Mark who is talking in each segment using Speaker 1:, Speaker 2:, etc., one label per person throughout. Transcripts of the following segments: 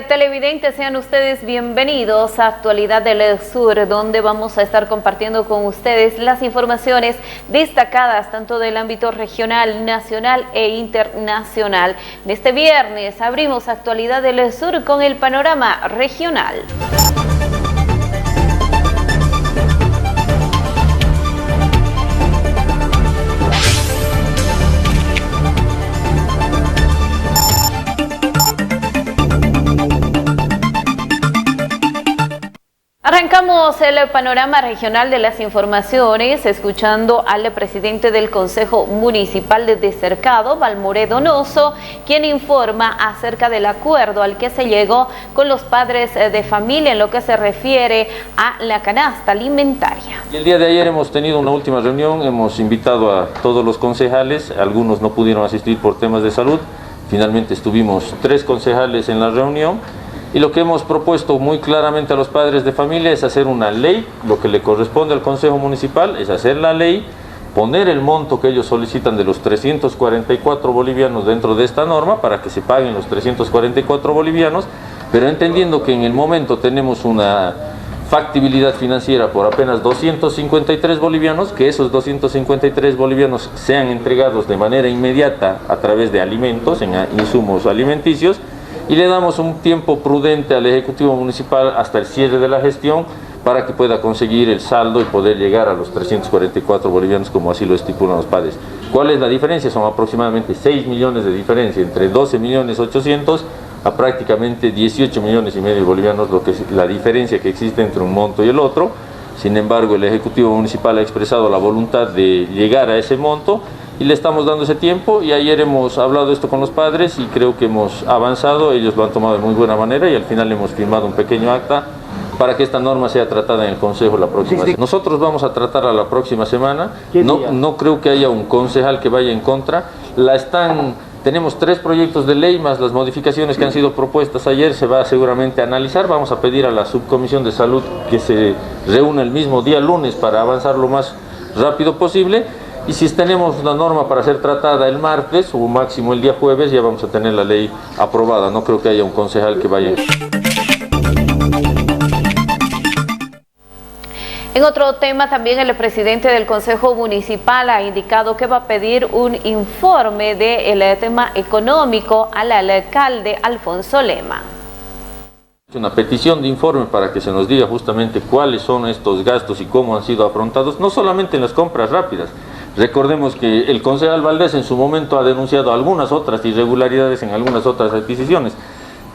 Speaker 1: televidentes, sean ustedes bienvenidos a Actualidad del Sur, donde vamos a estar compartiendo con ustedes las informaciones destacadas tanto del ámbito regional, nacional e internacional. En este viernes abrimos Actualidad del Sur con el panorama regional. Arrancamos el panorama regional de las informaciones escuchando al presidente del Consejo Municipal de Cercado, Valmore Donoso, quien informa acerca del acuerdo al que se llegó con los padres de familia en lo que se refiere a la canasta alimentaria.
Speaker 2: El día de ayer hemos tenido una última reunión, hemos invitado a todos los concejales, algunos no pudieron asistir por temas de salud, finalmente estuvimos 3 concejales en la reunión. Y lo que hemos propuesto muy claramente a los padres de familia es hacer una ley. Lo que le corresponde al Consejo Municipal es hacer la ley, poner el monto que ellos solicitan de los 344 bolivianos dentro de esta norma para que se paguen los 344 bolivianos, pero entendiendo que en el momento tenemos una factibilidad financiera por apenas 253 bolivianos, que esos 253 bolivianos sean entregados de manera inmediata a través de alimentos, en insumos alimenticios, y le damos un tiempo prudente al Ejecutivo Municipal hasta el cierre de la gestión para que pueda conseguir el saldo y poder llegar a los 344 bolivianos como así lo estipulan los padres. ¿Cuál es la diferencia? Son aproximadamente 6 millones de diferencia, entre 12 millones 800 a prácticamente 18 millones y medio bolivianos, lo que es la diferencia que existe entre un monto y el otro. Sin embargo, el Ejecutivo Municipal ha expresado la voluntad de llegar a ese monto y le estamos dando ese tiempo, y ayer hemos hablado esto con los padres y creo que hemos avanzado, ellos lo han tomado de muy buena manera y al final hemos firmado un pequeño acta para que esta norma sea tratada en el Consejo la próxima semana. Nosotros vamos a tratarla la próxima semana, no creo que haya un concejal que vaya en contra, tenemos 3 proyectos de ley más las modificaciones que han sido propuestas ayer, se va seguramente a analizar, vamos a pedir a la Subcomisión de Salud que se reúna el mismo día lunes para avanzar lo más rápido posible. Y si tenemos una norma para ser tratada el martes o máximo el día jueves, ya vamos a tener la ley aprobada. No creo que haya un concejal que vaya.
Speaker 1: En otro tema, también el presidente del Consejo Municipal ha indicado que va a pedir un informe del tema económico al alcalde Alfonso Lema.
Speaker 2: Una petición de informe para que se nos diga justamente cuáles son estos gastos y cómo han sido afrontados, no solamente en las compras rápidas. Recordemos que el concejal Valdés en su momento ha denunciado algunas otras irregularidades en algunas otras adquisiciones.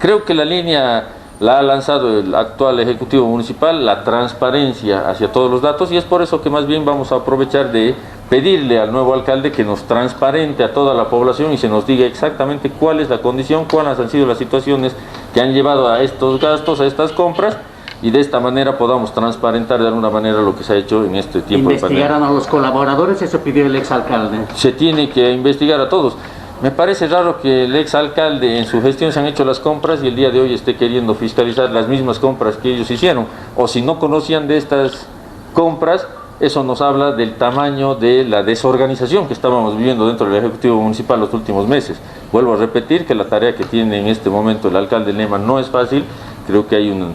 Speaker 2: Creo que la línea la ha lanzado el actual Ejecutivo Municipal, la transparencia hacia todos los datos, y es por eso que más bien vamos a aprovechar de pedirle al nuevo alcalde que nos transparente a toda la población y se nos diga exactamente cuál es la condición, cuáles han sido las situaciones que han llevado a estos gastos, a estas compras, y de esta manera podamos transparentar de alguna manera lo que se ha hecho en este tiempo de pandemia.
Speaker 3: ¿Investigaron a los colaboradores? Eso pidió el exalcalde.
Speaker 2: Se tiene que investigar a todos. Me parece raro que el exalcalde en su gestión se han hecho las compras y el día de hoy esté queriendo fiscalizar las mismas compras que ellos hicieron. O si no conocían de estas compras, eso nos habla del tamaño de la desorganización que estábamos viviendo dentro del Ejecutivo Municipal los últimos meses. Vuelvo a repetir que la tarea que tiene en este momento el alcalde Lema no es fácil. Creo que hay un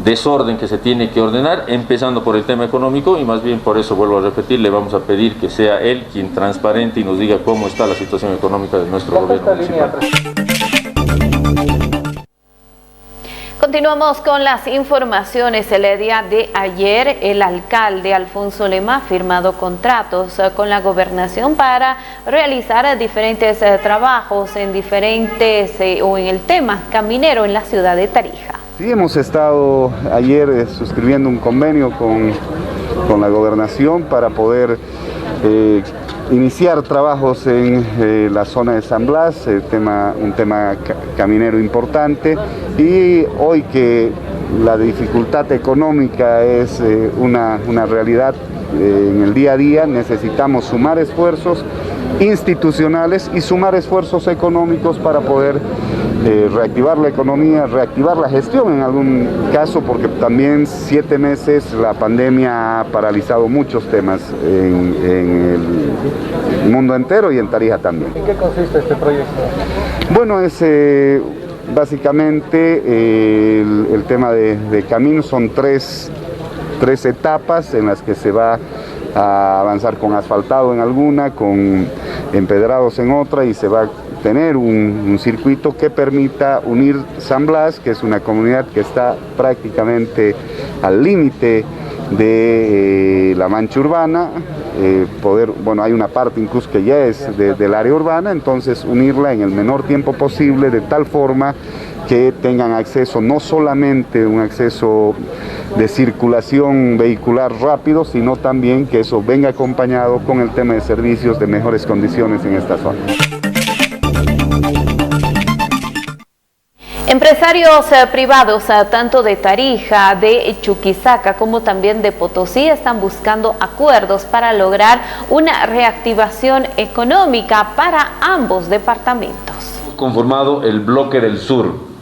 Speaker 2: desorden que se tiene que ordenar, empezando por el tema económico, y más bien por eso, vuelvo a repetir, le vamos a pedir que sea él quien transparente y nos diga cómo está la situación económica de nuestro gobierno municipal.
Speaker 1: Continuamos con las informaciones. El día de ayer, el alcalde Alfonso Lema ha firmado contratos con la gobernación para realizar diferentes trabajos en o en el tema caminero en la ciudad de Tarija.
Speaker 4: Sí, hemos estado ayer suscribiendo un convenio con la gobernación para poder iniciar trabajos en la zona de San Blas, un tema caminero importante, y hoy que la dificultad económica es una realidad en el día a día, necesitamos sumar esfuerzos institucionales y sumar esfuerzos económicos para poder reactivar la economía, reactivar la gestión en algún caso, porque también 7 meses la pandemia ha paralizado muchos temas en el mundo entero y en Tarija también.
Speaker 5: ¿En qué consiste este proyecto?
Speaker 4: Bueno, es básicamente el tema de caminos son tres etapas en las que se va a avanzar con asfaltado en alguna, con empedrados en otra, y se va a tener un circuito que permita unir San Blas, que es una comunidad que está prácticamente al límite de la mancha urbana, hay una parte incluso que ya es del área urbana, entonces unirla en el menor tiempo posible, de tal forma que tengan acceso, no solamente un acceso de circulación vehicular rápido, sino también que eso venga acompañado con el tema de servicios de mejores condiciones en esta zona.
Speaker 1: Empresarios privados, tanto de Tarija, de Chuquisaca, como también de Potosí, están buscando acuerdos para lograr una reactivación económica para ambos departamentos.
Speaker 5: Conformado el Bloque del Sur.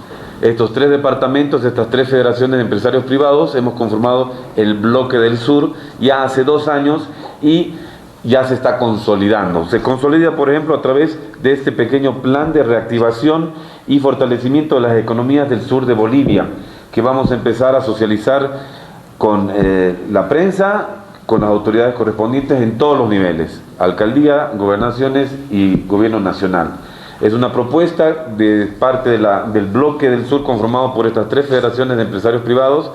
Speaker 5: Estos tres departamentos, estas tres federaciones de empresarios privados, hemos conformado el Bloque del Sur ya hace 2 años y ya se está consolidando. Se consolida, por ejemplo, a través de este pequeño plan de reactivación y fortalecimiento de las economías del sur de Bolivia, que vamos a empezar a socializar con la prensa, con las autoridades correspondientes en todos los niveles, alcaldía, gobernaciones y gobierno nacional. Es una propuesta de parte del Bloque del Sur conformado por estas tres federaciones de empresarios privados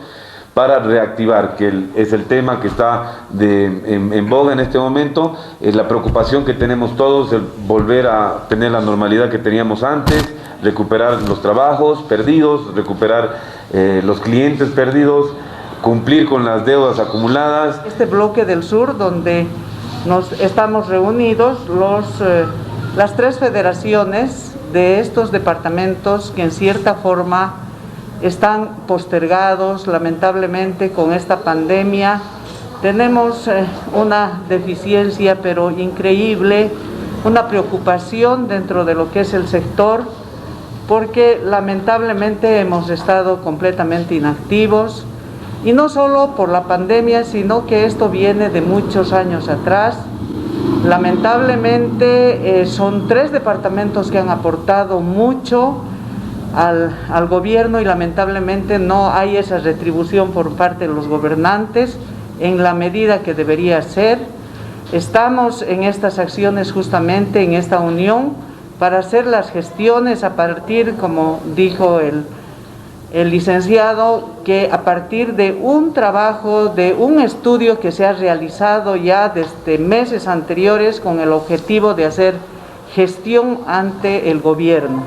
Speaker 5: para reactivar, que es el tema que está en boga en este momento. Es la preocupación que tenemos todos, el volver a tener la normalidad que teníamos antes, recuperar los trabajos perdidos, recuperar los clientes perdidos, cumplir con las deudas acumuladas.
Speaker 6: Este Bloque del Sur, donde nos estamos reunidos las tres federaciones de estos departamentos que en cierta forma están postergados lamentablemente con esta pandemia. Tenemos una deficiencia pero increíble, una preocupación dentro de lo que es el sector, porque lamentablemente hemos estado completamente inactivos, y no solo por la pandemia, sino que esto viene de muchos años atrás. Lamentablemente son 3 departamentos que han aportado mucho al gobierno, y lamentablemente no hay esa retribución por parte de los gobernantes en la medida que debería ser. Estamos en estas acciones justamente en esta unión para hacer las gestiones a partir, como dijo el licenciado, que a partir de un trabajo, de un estudio que se ha realizado ya desde meses anteriores con el objetivo de hacer gestión ante el gobierno.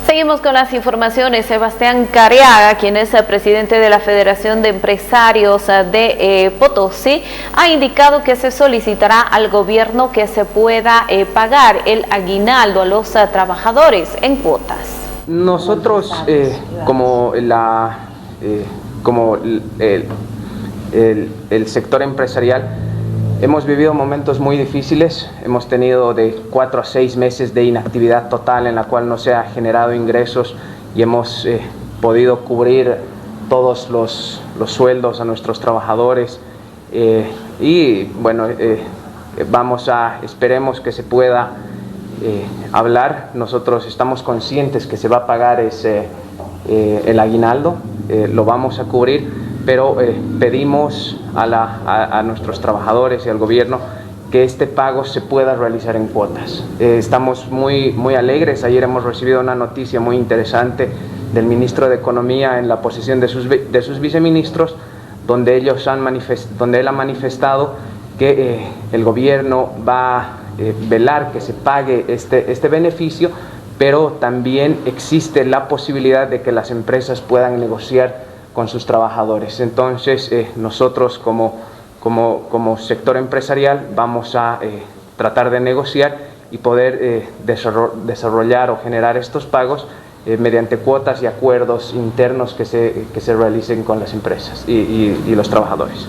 Speaker 1: Seguimos con las informaciones. Sebastián Careaga, quien es el presidente de la Federación de Empresarios de Potosí, ha indicado que se solicitará al gobierno que se pueda pagar el aguinaldo a los trabajadores en cuotas.
Speaker 7: Nosotros, como el sector empresarial, hemos vivido momentos muy difíciles. Hemos tenido de 4 a 6 meses de inactividad total en la cual no se ha generado ingresos, y hemos podido cubrir todos los sueldos a nuestros trabajadores, y bueno, esperemos que se pueda hablar. Nosotros estamos conscientes que se va a pagar el aguinaldo, lo vamos a cubrir, pero pedimos a nuestros trabajadores y al gobierno que este pago se pueda realizar en cuotas. Estamos muy alegres. Ayer hemos recibido una noticia muy interesante del ministro de Economía en la posesión de sus viceministros, donde él ha manifestado que el gobierno va a velar que se pague este beneficio, pero también existe la posibilidad de que las empresas puedan negociar con sus trabajadores. Entonces nosotros como sector empresarial vamos a tratar de negociar y poder desarrollar o generar estos pagos mediante cuotas y acuerdos internos que se realicen con las empresas y los trabajadores.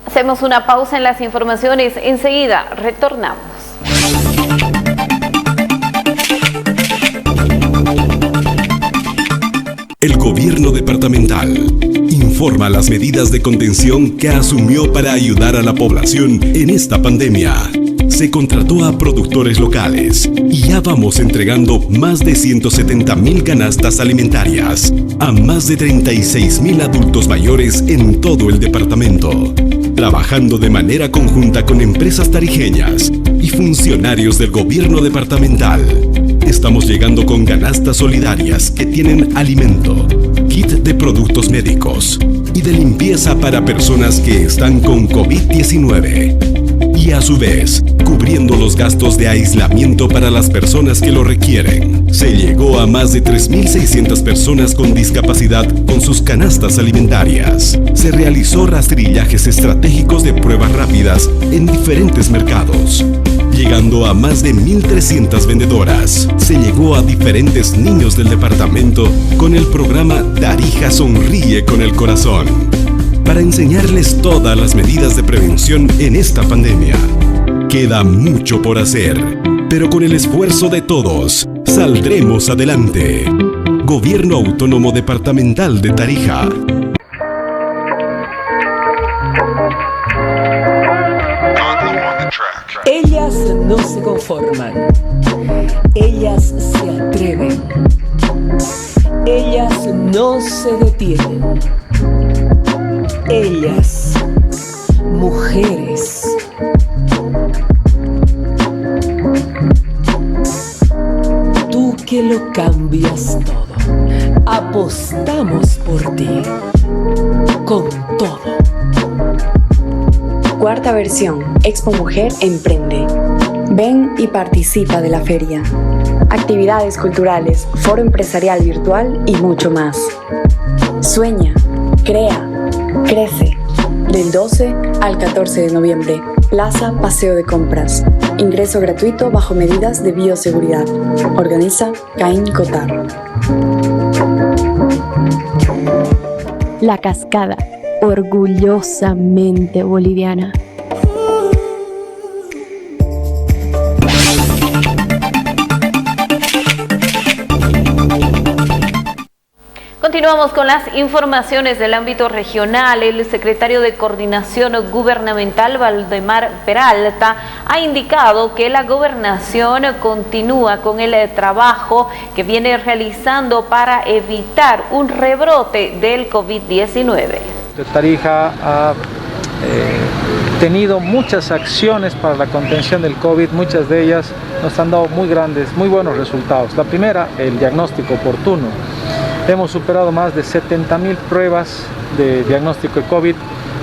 Speaker 1: Hacemos una pausa en las informaciones, enseguida retornamos.
Speaker 8: El Gobierno Departamental conforma las medidas de contención que asumió para ayudar a la población en esta pandemia. Se contrató a productores locales y ya vamos entregando más de 170.000 canastas alimentarias a más de 36.000 adultos mayores en todo el departamento, trabajando de manera conjunta con empresas tarijeñas y funcionarios del gobierno departamental. Estamos llegando con canastas solidarias que tienen alimento, kit de productos médicos y de limpieza para personas que están con COVID-19. Y a su vez, cubriendo los gastos de aislamiento para las personas que lo requieren. Se llegó a más de 3.600 personas con discapacidad con sus canastas alimentarias. Se realizó rastrillajes estratégicos de pruebas rápidas en diferentes mercados, llegando a más de 1.300 vendedoras. Se llegó a diferentes niños del departamento con el programa Tarija Sonríe con el Corazón, para enseñarles todas las medidas de prevención en esta pandemia. Queda mucho por hacer, pero con el esfuerzo de todos, saldremos adelante. Gobierno Autónomo Departamental de Tarija.
Speaker 9: Ellas no se conforman. Ellas se atreven. Ellas no se detienen. Ellas, mujeres. Tú que lo cambias todo. Apostamos por ti. Con todo.
Speaker 10: Cuarta versión, Expo Mujer Emprende. Ven y participa de la feria. Actividades culturales, foro empresarial virtual y mucho más. Sueña, crea, crece. Del 12 al 14 de noviembre. Plaza Paseo de Compras. Ingreso gratuito bajo medidas de bioseguridad. Organiza Caín Cotar.
Speaker 11: La Cascada, orgullosamente boliviana.
Speaker 1: Continuamos con las informaciones del ámbito regional. El secretario de Coordinación Gubernamental, Valdemar Peralta, ha indicado que la gobernación continúa con el trabajo que viene realizando para evitar un rebrote del COVID-19.
Speaker 12: Tarija ha tenido muchas acciones para la contención del COVID, muchas de ellas nos han dado muy buenos resultados. La primera, el diagnóstico oportuno. Hemos superado más de 70.000 pruebas de diagnóstico de COVID,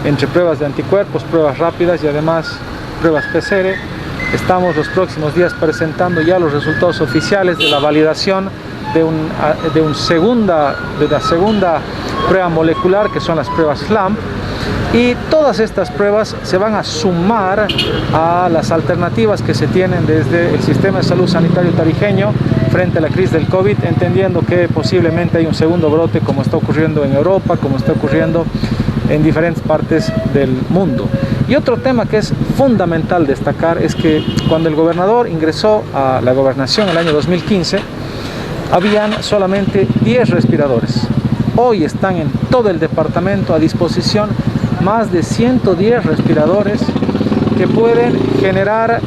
Speaker 12: entre pruebas de anticuerpos, pruebas rápidas y además pruebas PCR. Estamos los próximos días presentando ya los resultados oficiales de la validación de la segunda prueba molecular, que son las pruebas SLAMP. Y todas estas pruebas se van a sumar a las alternativas que se tienen desde el sistema de salud sanitario tarijeño frente a la crisis del COVID, entendiendo que posiblemente hay un segundo brote, como está ocurriendo en Europa, como está ocurriendo en diferentes partes del mundo. Y otro tema que es fundamental destacar es que cuando el gobernador ingresó a la gobernación en el año 2015, habían solamente 10 respiradores. Hoy están en todo el departamento a disposición más de 110 respiradores que pueden generar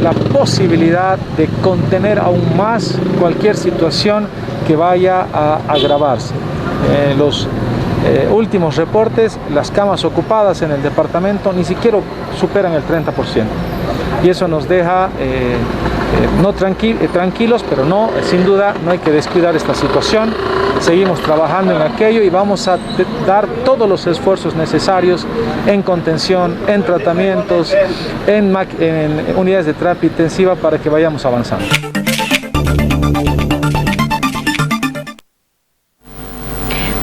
Speaker 12: la posibilidad de contener aún más cualquier situación que vaya a agravarse. Los últimos reportes, las camas ocupadas en el departamento ni siquiera superan el 30%. Y eso nos deja tranquilos, pero no, sin duda no hay que descuidar esta situación. Seguimos trabajando en aquello y vamos a dar todos los esfuerzos necesarios en contención, en tratamientos, en unidades de terapia intensiva para que vayamos avanzando.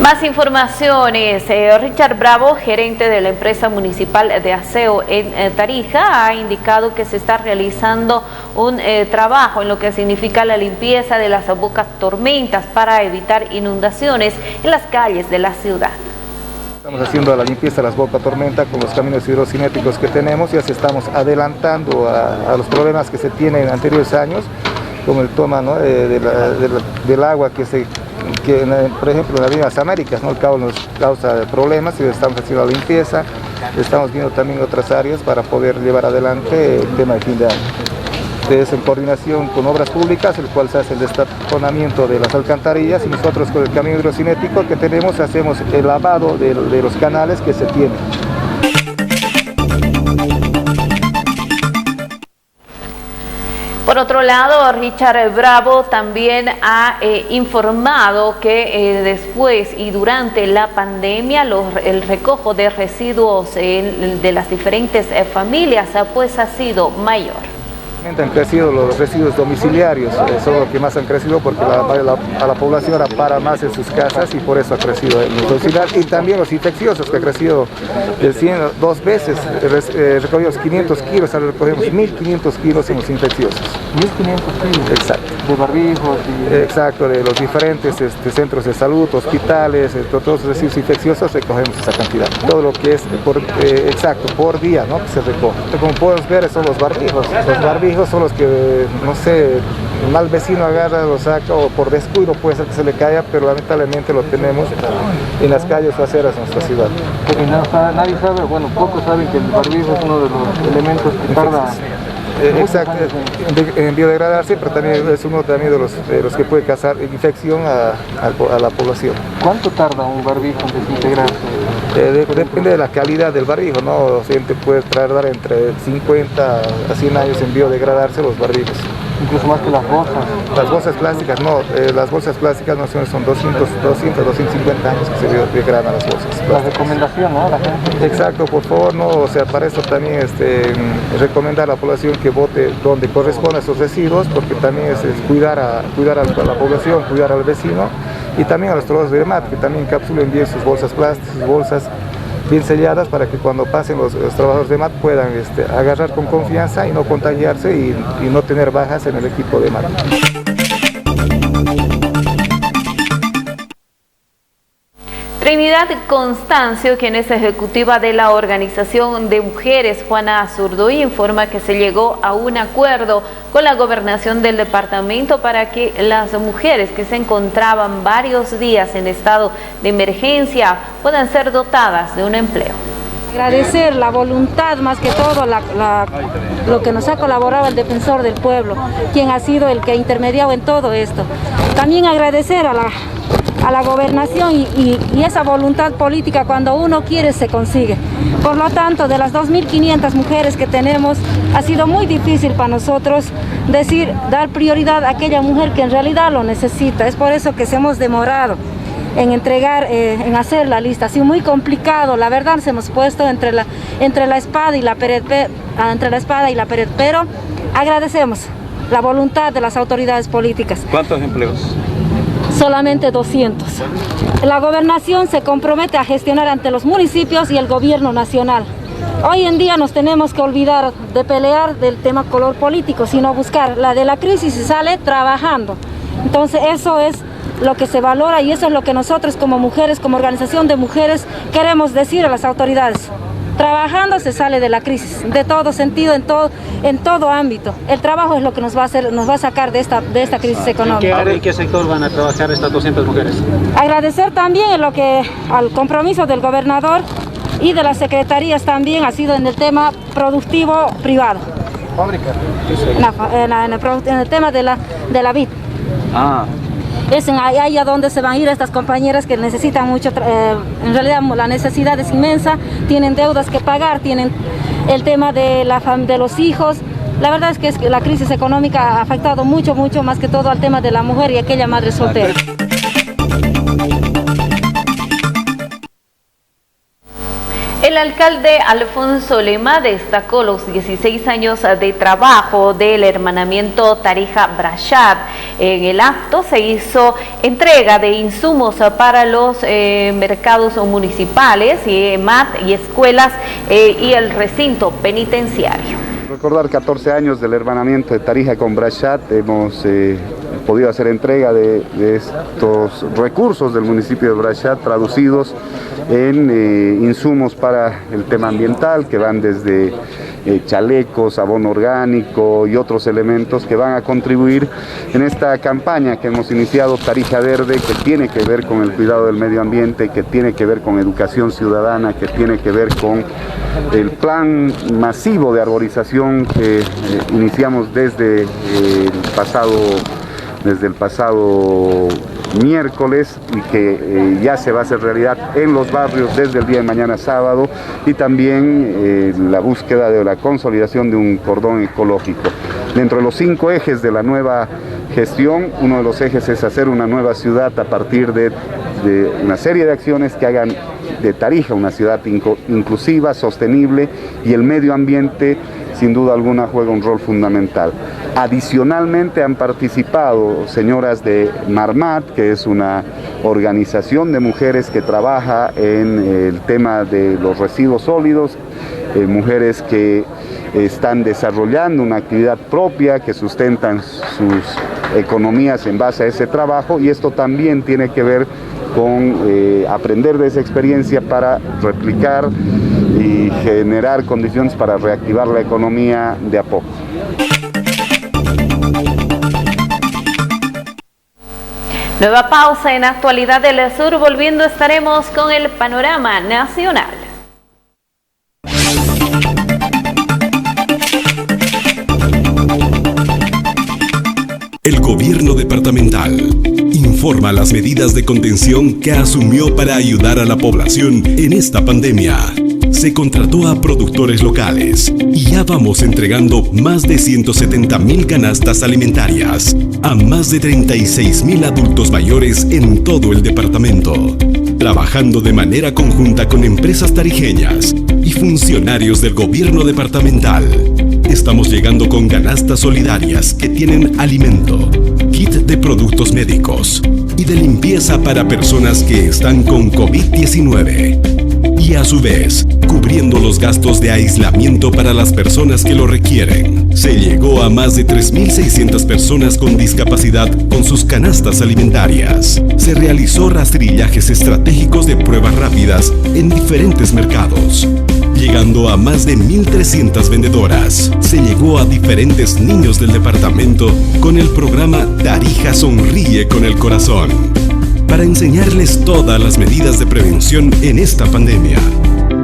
Speaker 1: Más informaciones. Richard Bravo, gerente de la empresa municipal de aseo en Tarija, ha indicado que se está realizando un trabajo en lo que significa la limpieza de las bocas tormentas para evitar inundaciones en las calles de la ciudad.
Speaker 13: Estamos haciendo la limpieza de las bocas tormenta con los caminos hidrocinéticos que tenemos, ya se estamos adelantando a los problemas que se tienen en anteriores años, como el toma, ¿no?, del agua que por ejemplo, en la Avenida Las Américas, ¿no? El cabo nos causa problemas y estamos haciendo la limpieza. Estamos viendo también otras áreas para poder llevar adelante el tema de fin de año. Es en coordinación con Obras Públicas, el cual se hace el destaponamiento de las alcantarillas, y nosotros con el camino hidrocinético que tenemos hacemos el lavado de los canales que se tienen.
Speaker 1: Por otro lado, Richard Bravo también ha informado que después y durante la pandemia el recojo de residuos de las diferentes familias pues ha sido mayor.
Speaker 13: Han crecido los residuos domiciliarios, son los que más han crecido porque a la población ahora para más en sus casas y por eso ha crecido el domiciliar. Y también los infecciosos, que ha crecido del 100 2 veces, recogimos 500 kilos, ahora recogemos 1.500 kilos en los infecciosos.
Speaker 12: 1.500 kilos.
Speaker 13: Exacto.
Speaker 12: De barbijos.
Speaker 13: Exacto, de los diferentes centros de salud, hospitales, todos los residuos infecciosos recogemos esa cantidad. Todo lo que es por día, ¿no? Que se recoge. Como podemos ver son los barbijos. Los barbijos son los que, no sé, un mal vecino agarra, lo saca o por descuido puede ser que se le caiga, pero lamentablemente lo tenemos en las calles o aceras de nuestra ciudad.
Speaker 12: Porque nadie sabe, bueno, pocos saben que el barbijo es uno de los elementos que tarda...
Speaker 13: Exacto, en biodegradarse, pero también es uno también de los que puede causar infección a la población.
Speaker 12: ¿Cuánto tarda un barbijo en desintegrarse?
Speaker 13: Depende de la calidad del barbijo, ¿no? O sea, puede tardar entre 50 a 100 años en biodegradarse los barbijos.
Speaker 12: Incluso más que las bolsas.
Speaker 13: Las bolsas plásticas no, las bolsas plásticas no son 250 años que se biodegradan las bolsas plásticas.
Speaker 12: La recomendación, ¿no? La gente.
Speaker 13: Exacto, por favor, no, o sea, para eso también recomendar a la población que vote donde corresponde a esos residuos, porque también es cuidar a la población, cuidar al vecino y también a los trabajadores de EMAT, que también encapsulen bien sus bolsas plásticas, sus bolsas bien selladas para que cuando pasen los trabajadores de EMAT puedan agarrar con confianza y no contagiarse y no tener bajas en el equipo de EMAT.
Speaker 1: Trinidad Constancio, quien es ejecutiva de la Organización de Mujeres Juana Azurduy, informa que se llegó a un acuerdo con la gobernación del departamento para que las mujeres que se encontraban varios días en estado de emergencia puedan ser dotadas de un empleo.
Speaker 14: Agradecer la voluntad, más que todo lo que nos ha colaborado el defensor del pueblo, quien ha sido el que ha intermediado en todo esto. También agradecer a la gobernación y esa voluntad política, cuando uno quiere se consigue. Por lo tanto, de las 2.500 mujeres que tenemos, ha sido muy difícil para nosotros dar prioridad a aquella mujer que en realidad lo necesita. Es por eso que se hemos demorado en entregar, en hacer la lista. Ha sido muy complicado, la verdad nos hemos puesto entre la espada y la pared, pero agradecemos la voluntad de las autoridades políticas.
Speaker 15: ¿Cuántos empleos?
Speaker 14: Solamente 200. La gobernación se compromete a gestionar ante los municipios y el gobierno nacional. Hoy en día nos tenemos que olvidar de pelear del tema color político, sino buscar la de la crisis y sale trabajando. Entonces eso es lo que se valora y eso es lo que nosotros como mujeres, como organización de mujeres, queremos decir a las autoridades. Trabajando se sale de la crisis, de todo sentido, en todo ámbito. El trabajo es lo que nos va a sacar de esta crisis económica.
Speaker 15: ¿En qué sector van a trabajar estas 200 mujeres?
Speaker 14: Agradecer también al compromiso del gobernador y de las secretarías también ha sido en el tema productivo privado.
Speaker 13: Fábrica.
Speaker 14: En el tema de la vid. Es ahí a donde se van a ir estas compañeras que necesitan mucho, en realidad la necesidad es inmensa, tienen deudas que pagar, tienen el tema de los hijos. La verdad es que la crisis económica ha afectado mucho más que todo al tema de la mujer y aquella madre soltera.
Speaker 1: El alcalde Alfonso Lema destacó los 16 años de trabajo del hermanamiento Tarija-Brashat. En el acto se hizo entrega de insumos para los mercados municipales y EMAT y escuelas y el recinto penitenciario.
Speaker 4: Recordar 14 años del hermanamiento de Tarija con Brashat, hemos podido hacer entrega de estos recursos del municipio de Brachat traducidos en insumos para el tema ambiental, que van desde chalecos, abono orgánico y otros elementos que van a contribuir en esta campaña que hemos iniciado, Tarija Verde, que tiene que ver con el cuidado del medio ambiente, que tiene que ver con educación ciudadana, que tiene que ver con el plan masivo de arborización que iniciamos desde el pasado miércoles y que ya se va a hacer realidad en los barrios desde el día de mañana sábado, y también la búsqueda de la consolidación de un cordón ecológico. Dentro de los 5 ejes de la nueva gestión, uno de los ejes es hacer una nueva ciudad a partir de una serie de acciones que hagan de Tarija una ciudad inclusiva, sostenible, y el medio ambiente sin duda alguna juega un rol fundamental. Adicionalmente han participado señoras de Marmat, que es una organización de mujeres que trabaja en el tema de los residuos sólidos, mujeres que están desarrollando una actividad propia, que sustentan sus economías en base a ese trabajo, y esto también tiene que ver con aprender de esa experiencia para replicar y generar condiciones para reactivar la economía de a poco.
Speaker 1: Nueva pausa en Actualidad del Sur. Volviendo estaremos con el panorama nacional.
Speaker 8: El gobierno departamental informa las medidas de contención que asumió para ayudar a la población en esta pandemia. Se contrató a productores locales y ya vamos entregando más de 170.000 canastas alimentarias a más de 36.000 adultos mayores en todo el departamento, trabajando de manera conjunta con empresas tarijeñas y funcionarios del gobierno departamental. Estamos llegando con canastas solidarias que tienen alimento, kit de productos médicos y de limpieza para personas que están con COVID-19. Y a su vez, cubriendo los gastos de aislamiento para las personas que lo requieren. Se llegó a más de 3.600 personas con discapacidad con sus canastas alimentarias. Se realizó rastrillajes estratégicos de pruebas rápidas en diferentes mercados, llegando a más de 1.300 vendedoras. Se llegó a diferentes niños del departamento con el programa Tarija Sonríe con el Corazón, para enseñarles todas las medidas de prevención en esta pandemia.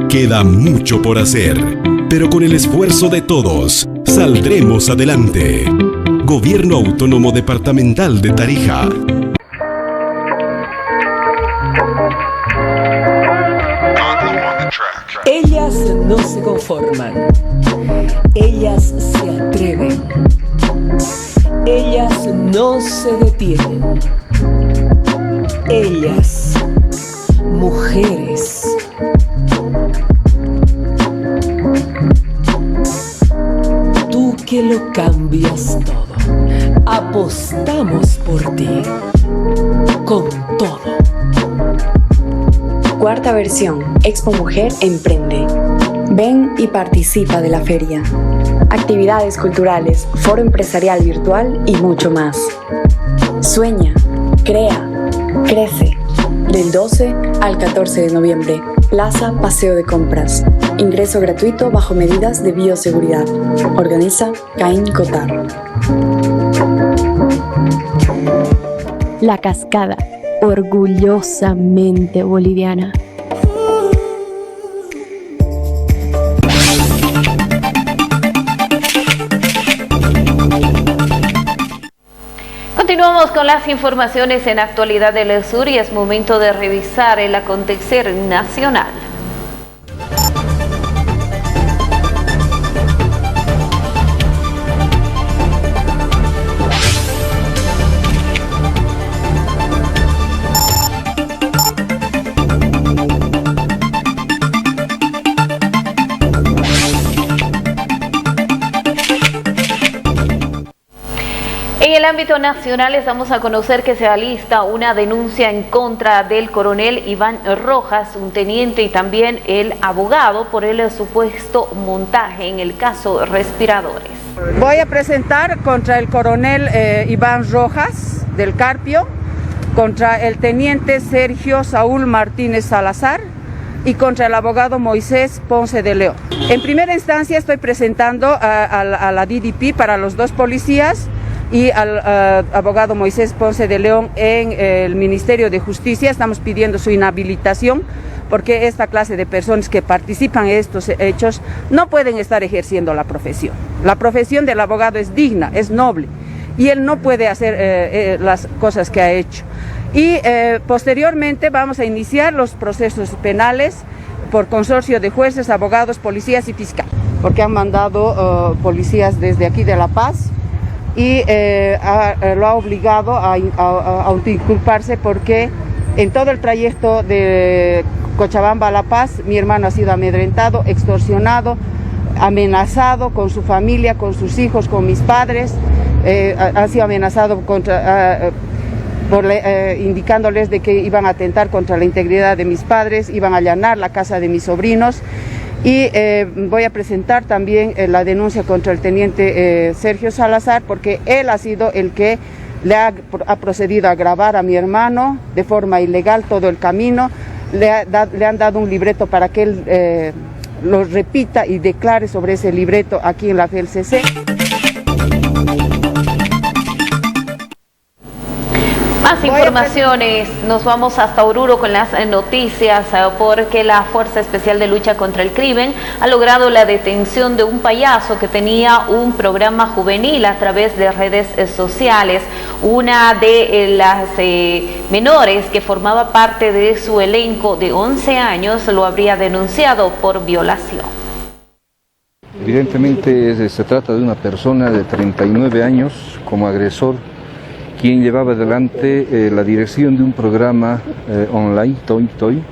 Speaker 8: Queda mucho por hacer, pero con el esfuerzo de todos, saldremos adelante. Gobierno Autónomo Departamental de Tarija.
Speaker 9: Ellas no se conforman. Ellas se atreven. Ellas no se detienen. Ellas, mujeres. Tú que lo cambias todo. Apostamos por ti. Con todo.
Speaker 10: Cuarta versión, Expo Mujer Emprende. Ven y participa de la feria. Actividades culturales, foro empresarial virtual y mucho más. Sueña, crea, crece. Del 12 al 14 de noviembre. Plaza Paseo de Compras. Ingreso gratuito bajo medidas de bioseguridad. Organiza Caín Cotar.
Speaker 11: La Cascada, orgullosamente boliviana.
Speaker 1: Continuamos con las informaciones en Actualidad del Sur y es momento de revisar el acontecer nacional. En el ámbito nacional les damos a conocer que se alista una denuncia en contra del coronel Iván Rojas, un teniente y también el abogado, por el supuesto montaje en el caso respiradores.
Speaker 6: Voy a presentar contra el coronel Iván Rojas del Carpio, contra el teniente Sergio Saúl Martínez Salazar y contra el abogado Moisés Ponce de León. En primera instancia estoy presentando a la DDP para los dos policías y al abogado Moisés Ponce de León en el Ministerio de Justicia. Estamos pidiendo su inhabilitación porque esta clase de personas que participan en estos hechos no pueden estar ejerciendo la profesión. La profesión del abogado es digna, es noble y él no puede hacer las cosas que ha hecho. Y posteriormente vamos a iniciar los procesos penales por consorcio de jueces, abogados, policías y fiscales, porque han mandado policías desde aquí de La Paz y lo ha obligado a autoinculparse porque en todo el trayecto de Cochabamba a La Paz mi hermano ha sido amedrentado, extorsionado, amenazado con su familia, con sus hijos, con mis padres, ha sido amenazado indicándoles de que iban a atentar contra la integridad de mis padres, iban a allanar la casa de mis sobrinos. Y voy a presentar también la denuncia contra el teniente Sergio Salazar porque él ha sido el que le ha procedido a grabar a mi hermano de forma ilegal todo el camino. Le han dado un libreto para que él lo repita y declare sobre ese libreto aquí en la FELCC.
Speaker 1: Más informaciones, nos vamos hasta Oruro con las noticias porque la Fuerza Especial de Lucha contra el Crimen ha logrado la detención de un payaso que tenía un programa juvenil a través de redes sociales. Una de las menores que formaba parte de su elenco de 11 años lo habría denunciado por violación.
Speaker 16: Evidentemente se trata de una persona de 39 años como agresor, quien llevaba adelante la dirección de un programa online, Toy,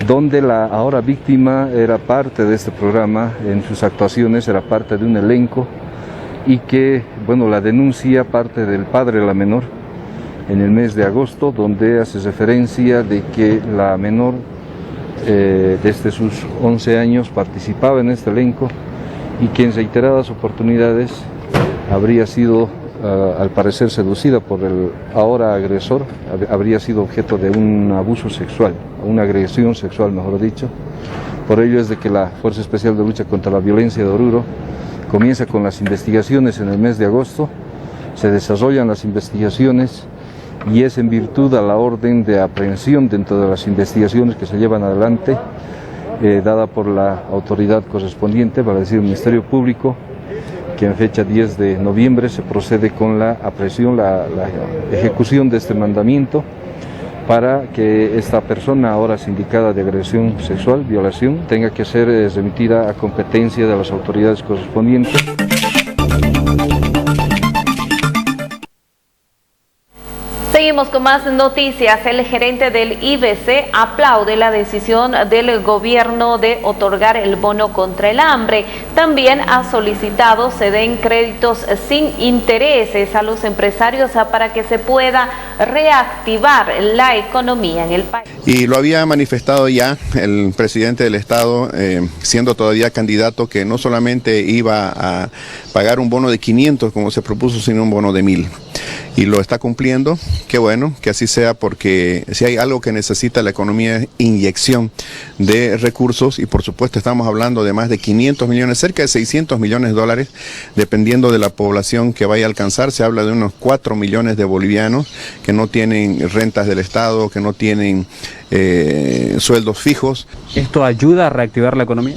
Speaker 16: donde la ahora víctima era parte de este programa, en sus actuaciones era parte de un elenco y que, bueno, la denuncia parte del padre de la menor en el mes de agosto, donde hace referencia de que la menor desde sus 11 años participaba en este elenco y que en reiteradas oportunidades habría sido al parecer seducida por el ahora agresor, habría sido objeto de un abuso sexual, una agresión sexual mejor dicho. Por ello es de que la Fuerza Especial de Lucha contra la Violencia de Oruro comienza con las investigaciones en el mes de agosto, se desarrollan las investigaciones y es en virtud a la orden de aprehensión dentro de las investigaciones que se llevan adelante, dada por la autoridad correspondiente, para decir el Ministerio Público, que en fecha 10 de noviembre se procede con la aprehensión, la ejecución de este mandamiento para que esta persona ahora sindicada de agresión sexual, violación, tenga que ser remitida a competencia de las autoridades correspondientes.
Speaker 1: Seguimos con más noticias. El gerente del IBC aplaude la decisión del gobierno de otorgar el bono contra el hambre. También ha solicitado se den créditos sin intereses a los empresarios para que se pueda reactivar la economía en el país.
Speaker 17: Y lo había manifestado ya el presidente del Estado, siendo todavía candidato, que no solamente iba a pagar un bono de 500 como se propuso, sino un bono de 1000. Y lo está cumpliendo. Qué bueno que así sea, porque si hay algo que necesita la economía es inyección de recursos, y por supuesto estamos hablando de más de 500 millones, cerca de 600 millones de dólares, dependiendo de la población que vaya a alcanzar. Se habla de unos 4 millones de bolivianos que no tienen rentas del Estado, que no tienen sueldos fijos.
Speaker 15: ¿Esto ayuda a reactivar la economía?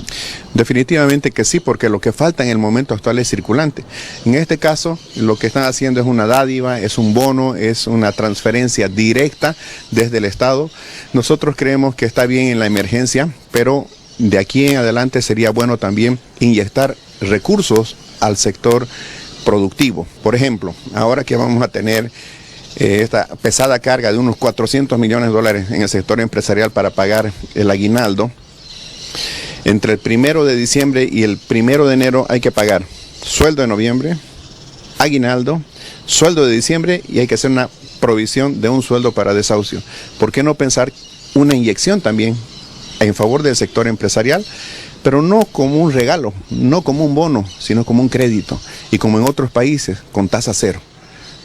Speaker 17: Definitivamente que sí, porque lo que falta en el momento actual es circulante. En este caso, lo que están haciendo es una dádiva, es un bono, es una transferencia directa desde el Estado. Nosotros creemos que está bien en la emergencia, pero de aquí en adelante sería bueno también inyectar recursos al sector productivo. Por ejemplo, ahora que vamos a tener esta pesada carga de unos 400 millones de dólares en el sector empresarial para pagar el aguinaldo, entre el 1 de diciembre y el 1 de enero hay que pagar sueldo de noviembre, aguinaldo, sueldo de diciembre y hay que hacer una provisión de un sueldo para desahucio. ¿Por qué no pensar una inyección también en favor del sector empresarial? Pero no como un regalo, no como un bono, sino como un crédito. Y como en otros países, con tasa cero.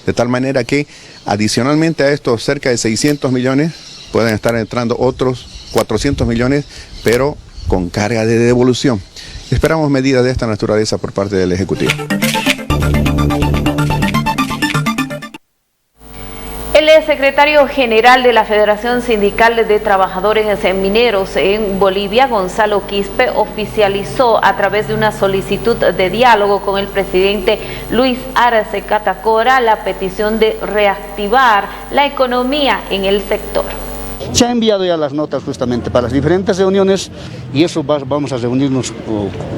Speaker 17: De tal manera que adicionalmente a estos cerca de 600 millones, pueden estar entrando otros 400 millones, pero con carga de devolución. Esperamos medidas de esta naturaleza por parte del Ejecutivo.
Speaker 1: El secretario general de la Federación Sindical de Trabajadores Mineros en Bolivia, Gonzalo Quispe, oficializó a través de una solicitud de diálogo con el presidente Luis Arce Catacora la petición de reactivar la economía en el sector.
Speaker 18: Se ha enviado ya las notas justamente para las diferentes reuniones y eso vamos a reunirnos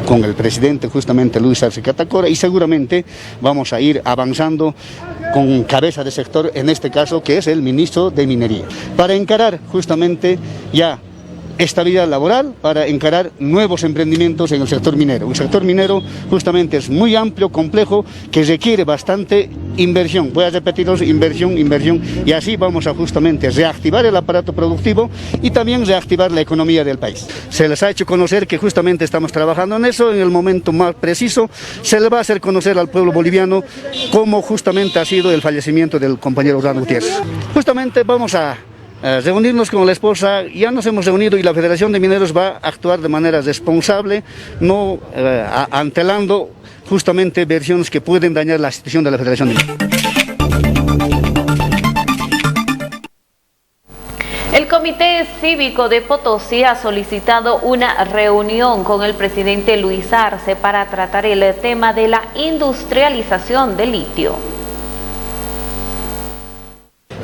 Speaker 18: con el presidente justamente Luis Arce Catacora y seguramente vamos a ir avanzando con cabeza de sector, en este caso que es el ministro de Minería, para encarar justamente ya estabilidad laboral, para encarar nuevos emprendimientos en el sector minero. El sector minero justamente es muy amplio, complejo, que requiere bastante inversión. Voy a repetiros, inversión, y así vamos a justamente reactivar el aparato productivo y también reactivar la economía del país. Se les ha hecho conocer que justamente estamos trabajando en eso, en el momento más preciso se le va a hacer conocer al pueblo boliviano cómo justamente ha sido el fallecimiento del compañero Orlando Gutiérrez. Justamente vamos a reunirnos con la esposa, ya nos hemos reunido y la Federación de Mineros va a actuar de manera responsable, no antelando justamente versiones que pueden dañar la institución de la Federación de Mineros.
Speaker 1: El Comité Cívico de Potosí ha solicitado una reunión con el presidente Luis Arce para tratar el tema de la industrialización del litio.